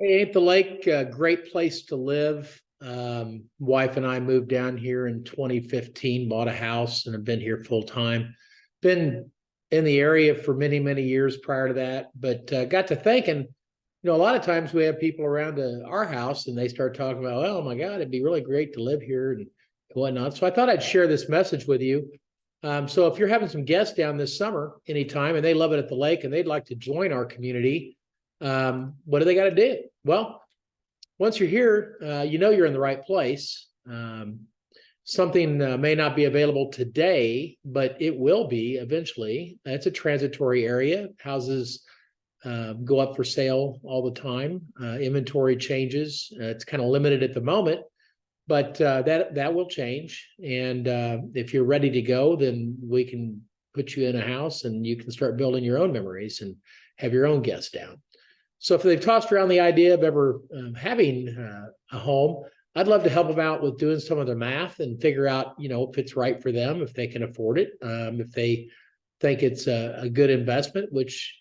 Hey, ain't the lake a great place to live? Wife and I moved down here in 2015, bought a house, and have been here full time. Been in the area for many, many years prior to that, but got to thinking, a lot of times we have people around our house and they start talking about, oh my God, it'd be really great to live here and whatnot. So I thought I'd share this message with you. So if you're having some guests down this summer anytime and they love it at the lake and they'd like to join our community, what do they got to do? Well, once you're here, you're in the right place. Something may not be available today, but it will be eventually. It's a transitory area. Houses go up for sale all the time. Inventory changes. It's kind of limited at the moment, but that will change. And if you're ready to go, then we can put you in a house and you can start building your own memories and have your own guests down. So if they've tossed around the idea of ever having a home, I'd love to help them out with doing some of the math and figure out, if it's right for them, if they can afford it, if they think it's a good investment, which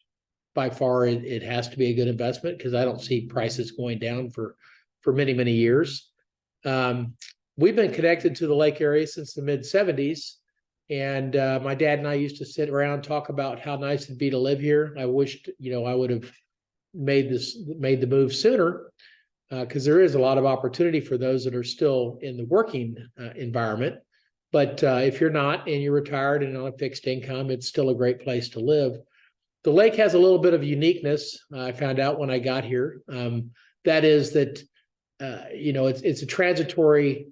by far it has to be a good investment because I don't see prices going down for many, many years. We've been connected to the lake area since the mid-'70s. And my dad and I used to sit around and talk about how nice it'd be to live here. I wished, I would have made the move sooner because there is a lot of opportunity for those that are still in the working environment. But if you're not and you're retired and on a fixed income, it's still a great place to live. The lake has a little bit of uniqueness. I found out when I got here. That is that it's a transitory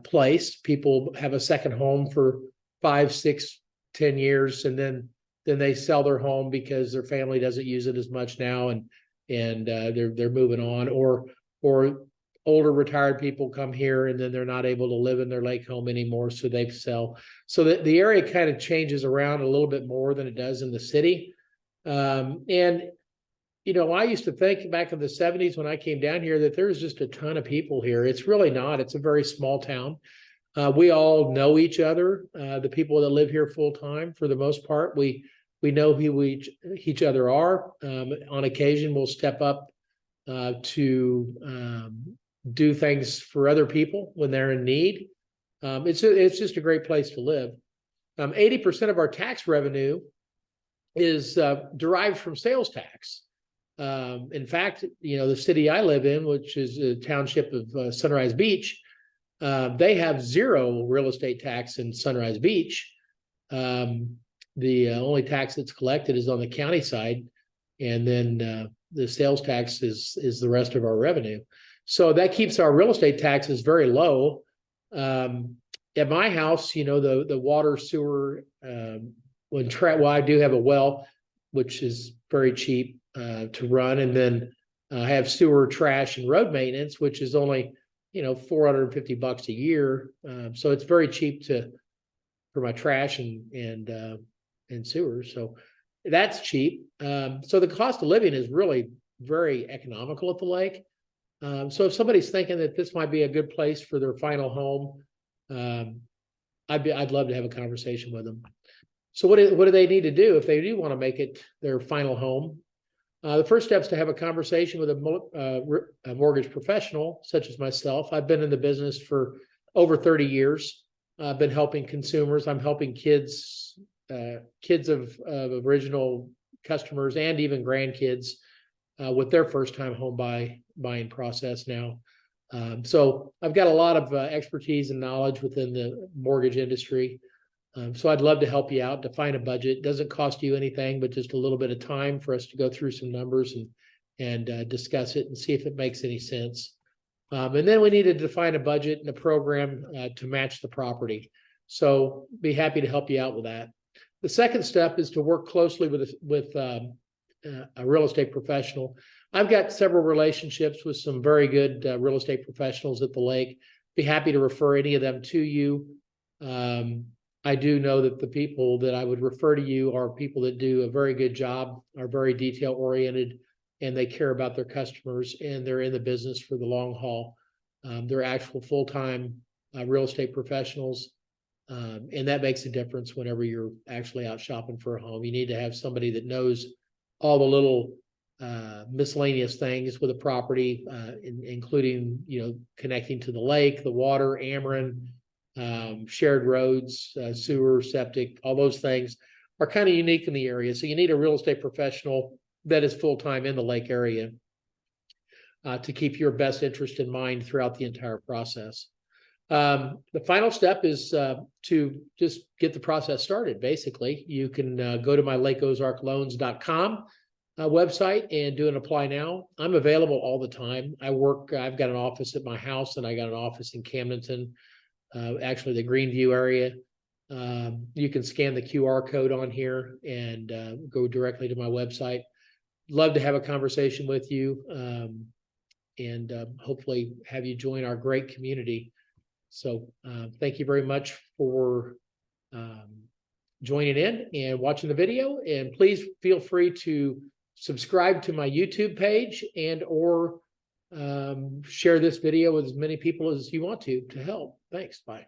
place. People have a second home for 5, 6, 10 years, and then they sell their home because their family doesn't use it as much now, and they're moving on, or older retired people come here and then they're not able to live in their lake home anymore, so they sell. So the area kind of changes around a little bit more than it does in the city. I used to think back in the 70s when I came down here that there's just a ton of people here. It's really not. It's a very small town. We all know each other. The people that live here full time, for the most part, we know who each other are. On occasion, we'll step up to do things for other people when they're in need. It's just a great place to live. 80% of our tax revenue is derived from sales tax. In fact, the city I live in, which is a township of Sunrise Beach, they have zero real estate tax in Sunrise Beach. The only tax that's collected is on the county side, and then the sales tax is the rest of our revenue. So that keeps our real estate taxes very low. At my house, the water, sewer, I do have a well, which is very cheap to run, and then I have sewer, trash, and road maintenance, which is only $450 a year. So it's very cheap for my trash and sewer. So that's cheap. So the cost of living is really very economical at the lake. So if somebody's thinking that this might be a good place for their final home, I'd love to have a conversation with them. So what do they need to do if they do want to make it their final home? The first step is to have a conversation with a mortgage professional, such as myself. I've been in the business for over 30 years. I've been helping consumers. I'm helping kids of original customers and even grandkids with their first-time home buying process now. So I've got a lot of expertise and knowledge within the mortgage industry. So I'd love to help you out, define a budget. It doesn't cost you anything, but just a little bit of time for us to go through some numbers and discuss it and see if it makes any sense. And then we need to define a budget and a program to match the property. So be happy to help you out with that. The second step is to work closely with a real estate professional. I've got several relationships with some very good real estate professionals at the lake. Be happy to refer any of them to you. I do know that the people that I would refer to you are people that do a very good job, are very detail oriented, and they care about their customers, and they're in the business for the long haul. They're actual full-time real estate professionals. And that makes a difference whenever you're actually out shopping for a home. You need to have somebody that knows all the little miscellaneous things with a property, including, connecting to the lake, the water, Ameren, shared roads, sewer, septic, all those things are kind of unique in the area. So you need a real estate professional that is full-time in the lake area to keep your best interest in mind throughout the entire process. The final step is to just get the process started. Basically, you can go to my lakeozarkloans.com website and do an apply now. I'm available all the time. I've got an office at my house, and I got an office in Camdenton, actually the Greenview area. You can scan the QR code on here and go directly to my website. Love to have a conversation with you, and hopefully have you join our great community. So thank you very much for joining in and watching the video. And please feel free to subscribe to my YouTube page and or share this video with as many people as you want to help. Thanks. Bye.